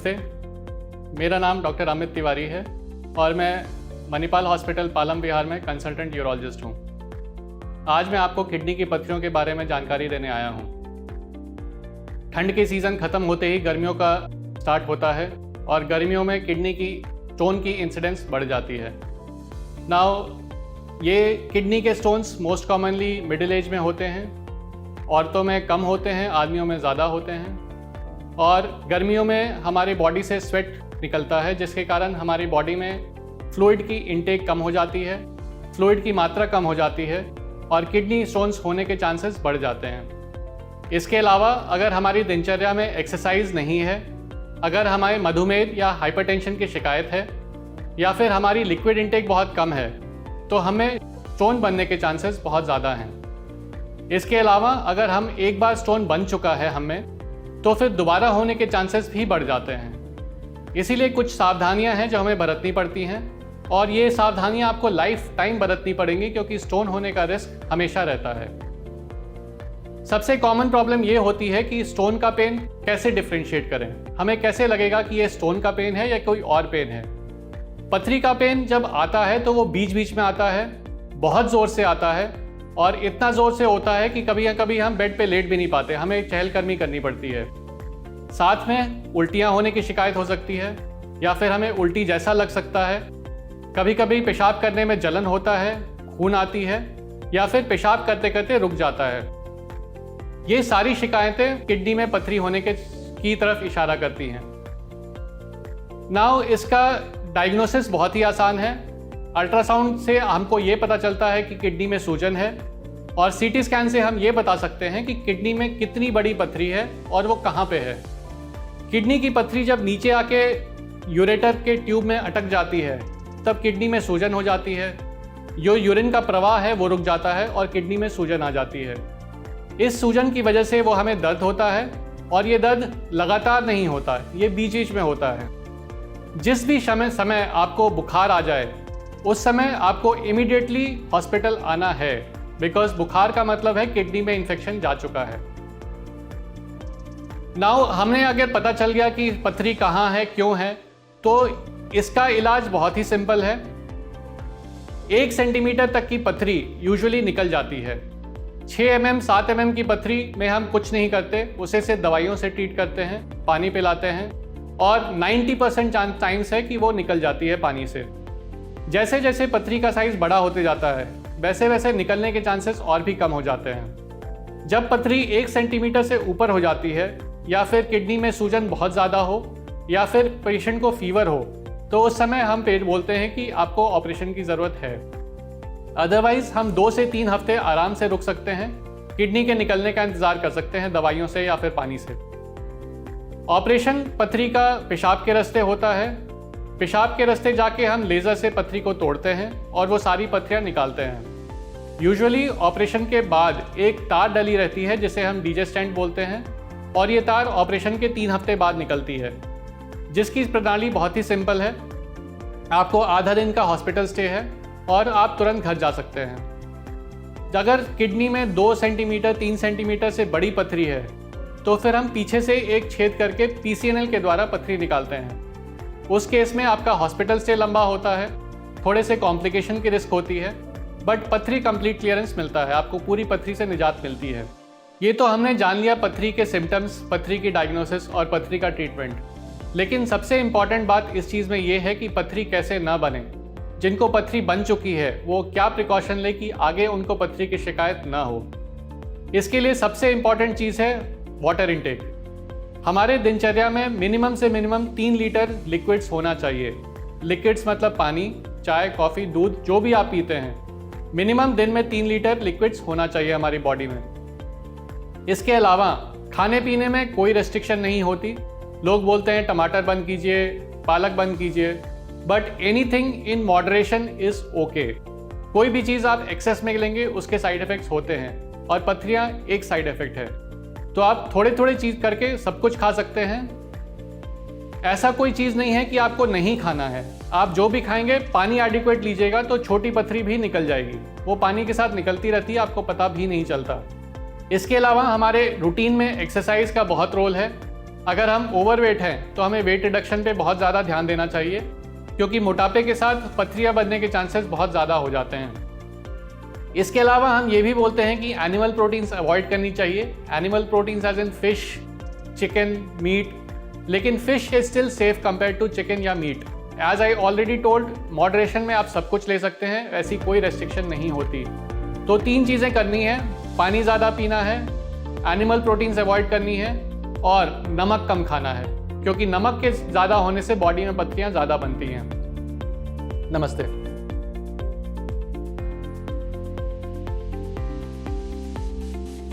नमस्ते, मेरा नाम डॉक्टर अमित तिवारी है और मैं मणिपाल हॉस्पिटल पालम विहार में कंसल्टेंट यूरोलॉजिस्ट हूँ। आज मैं आपको किडनी की पत्थरियों के बारे में जानकारी देने आया हूँ। ठंड के सीज़न ख़त्म होते ही गर्मियों का स्टार्ट होता है और गर्मियों में किडनी की स्टोन की इंसिडेंस बढ़ जाती है। नाउ ये किडनी के stones most commonly middle age में होते हैं, औरतों में कम होते हैं, आदमियों में ज़्यादा होते हैं। और गर्मियों में हमारी बॉडी से स्वेट निकलता है जिसके कारण हमारी बॉडी में फ्लूइड की इनटेक कम हो जाती है, फ्लूइड की मात्रा कम हो जाती है और किडनी स्टोन्स होने के चांसेस बढ़ जाते हैं। इसके अलावा अगर हमारी दिनचर्या में एक्सरसाइज नहीं है, अगर हमारे मधुमेह या हाइपरटेंशन की शिकायत है या फिर हमारी लिक्विड इनटेक बहुत कम है तो हमें स्टोन बनने के चांसेस बहुत ज़्यादा हैं। इसके अलावा अगर हम एक बार स्टोन बन चुका है हमें तो फिर दोबारा होने के चांसेस भी बढ़ जाते हैं। इसीलिए कुछ सावधानियां हैं जो हमें बरतनी पड़ती हैं और ये सावधानियां आपको लाइफ टाइम बरतनी पड़ेंगी क्योंकि स्टोन होने का रिस्क हमेशा रहता है। सबसे कॉमन प्रॉब्लम ये होती है कि स्टोन का पेन कैसे डिफ्रेंशिएट करें, हमें कैसे लगेगा कि ये स्टोन का पेन है या कोई और पेन है। पथरी का पेन जब आता है तो वो बीच बीच में आता है, बहुत ज़ोर से आता है और इतना ज़ोर से होता है कि कभी कभी हम बेड पे लेट भी नहीं पाते, हमें चहलकदमी करनी पड़ती है। साथ में उल्टियाँ होने की शिकायत हो सकती है या फिर हमें उल्टी जैसा लग सकता है। कभी कभी पेशाब करने में जलन होता है, खून आती है या फिर पेशाब करते करते रुक जाता है। ये सारी शिकायतें किडनी में पथरी होने की तरफ इशारा करती हैं। नाउ इसका डायग्नोसिस बहुत ही आसान है। अल्ट्रासाउंड से हमको ये पता चलता है कि किडनी में सूजन है और सीटी स्कैन से हम ये बता सकते हैं कि किडनी में कितनी बड़ी पथरी है और वो कहाँ पे है। किडनी की पथरी जब नीचे आके यूरेटर के ट्यूब में अटक जाती है तब किडनी में सूजन हो जाती है। जो यूरिन का प्रवाह है वो रुक जाता है और किडनी में सूजन आ जाती है। इस सूजन की वजह से वो हमें दर्द होता है और ये दर्द लगातार नहीं होता, ये बीच बीच में होता है। जिस भी समय आपको बुखार आ जाए उस समय आपको इमीडिएटली हॉस्पिटल आना है, बिकॉज बुखार का मतलब है किडनी में इन्फेक्शन जा चुका है। नाउ हमें अगर पता चल गया कि पथरी कहाँ है, क्यों है, तो इसका इलाज बहुत ही सिंपल है। 1 सेंटीमीटर तक की पथरी यूजुअली निकल जाती है। 6 mm 7 mm की पथरी में हम कुछ नहीं करते, उसे से दवाइयों से ट्रीट करते हैं, पानी पिलाते हैं और 90% चांस है कि वो निकल जाती है पानी से। जैसे जैसे पथरी का साइज बड़ा होते जाता है वैसे वैसे निकलने के चांसेस और भी कम हो जाते हैं। जब पथरी 1 सेंटीमीटर से ऊपर हो जाती है या फिर किडनी में सूजन बहुत ज़्यादा हो या फिर पेशेंट को फीवर हो तो उस समय हम बोलते हैं कि आपको ऑपरेशन की ज़रूरत है। अदरवाइज हम 2 से 3 हफ्ते आराम से रुक सकते हैं, किडनी के निकलने का इंतज़ार कर सकते हैं दवाइयों से या फिर पानी से। ऑपरेशन पथरी का पेशाब के रास्ते होता है। पेशाब के रास्ते जाके हम लेज़र से पथरी को तोड़ते हैं और वो सारी पथरियाँ निकालते हैं। यूजुअली ऑपरेशन के बाद एक तार डली रहती है जिसे हम डीजे स्टेंट बोलते हैं और ये तार ऑपरेशन के 3 हफ्ते बाद निकलती है, जिसकी प्रणाली बहुत ही सिंपल है। आपको आधा दिन का हॉस्पिटल स्टे है और आप तुरंत घर जा सकते हैं। अगर किडनी में 2 सेंटीमीटर 3 सेंटीमीटर से बड़ी पथरी है तो फिर हम पीछे से एक छेद करके PCNL के द्वारा पथरी निकालते हैं। उस केस में आपका हॉस्पिटल स्टे लंबा होता है, थोड़े से कॉम्प्लिकेशन की रिस्क होती है, बट पथरी कंप्लीट क्लियरेंस मिलता है, आपको पूरी पथरी से निजात मिलती है। ये तो हमने जान लिया पथरी के सिम्टम्स, पथरी की डायग्नोसिस और पथरी का ट्रीटमेंट। लेकिन सबसे इम्पॉर्टेंट बात इस चीज़ में ये है कि पथरी कैसे ना बने। जिनको पथरी बन चुकी है वो क्या प्रिकॉशन ले कि आगे उनको पथरी की शिकायत ना हो। इसके लिए सबसे इम्पॉर्टेंट चीज़ है वाटर इनटेक। हमारे दिनचर्या में मिनिमम से मिनिमम 3 लीटर लिक्विड्स होना चाहिए। लिक्विड्स मतलब पानी, चाय, कॉफ़ी, दूध, जो भी आप पीते हैं, मिनिमम दिन में 3 लीटर लिक्विड्स होना चाहिए हमारी बॉडी में। इसके अलावा खाने पीने में कोई रेस्ट्रिक्शन नहीं होती। लोग बोलते हैं टमाटर बंद कीजिए, पालक बंद कीजिए, but anything in moderation is okay. कोई भी चीज़ आप एक्सेस में लेंगे उसके साइड इफ़ेक्ट्स होते हैं और पथरियाँ एक साइड इफ़ेक्ट है। तो आप थोड़े थोड़े चीज़ करके सब कुछ खा सकते हैं। ऐसा कोई चीज़ नहीं है कि आपको नहीं खाना है। आप जो भी खाएंगे पानी एडिक्वेट लीजिएगा तो छोटी पथरी भी निकल जाएगी, वो पानी के साथ निकलती रहती है, आपको पता भी नहीं चलता। इसके अलावा हमारे रूटीन में एक्सरसाइज का बहुत रोल है। अगर हम ओवरवेट हैं तो हमें वेट रिडक्शन पे बहुत ज़्यादा ध्यान देना चाहिए, क्योंकि मोटापे के साथ पथरियाँ बनने के चांसेस बहुत ज़्यादा हो जाते हैं। इसके अलावा हम ये भी बोलते हैं कि एनिमल प्रोटीन्स अवॉइड करनी चाहिए। Animal proteins as in fish, chicken, meat, लेकिन fish is still safe compare to chicken या meat. As I already told, moderation में आप सब कुछ ले सकते हैं, ऐसी कोई रेस्ट्रिक्शन नहीं होती। तो 3 चीज़ें करनी है, पानी ज़्यादा पीना है, एनिमल प्रोटीन्स अवॉइड करनी है और नमक कम खाना है, क्योंकि नमक के ज़्यादा होने से बॉडी में पथरियाँ ज़्यादा बनती हैं। नमस्ते।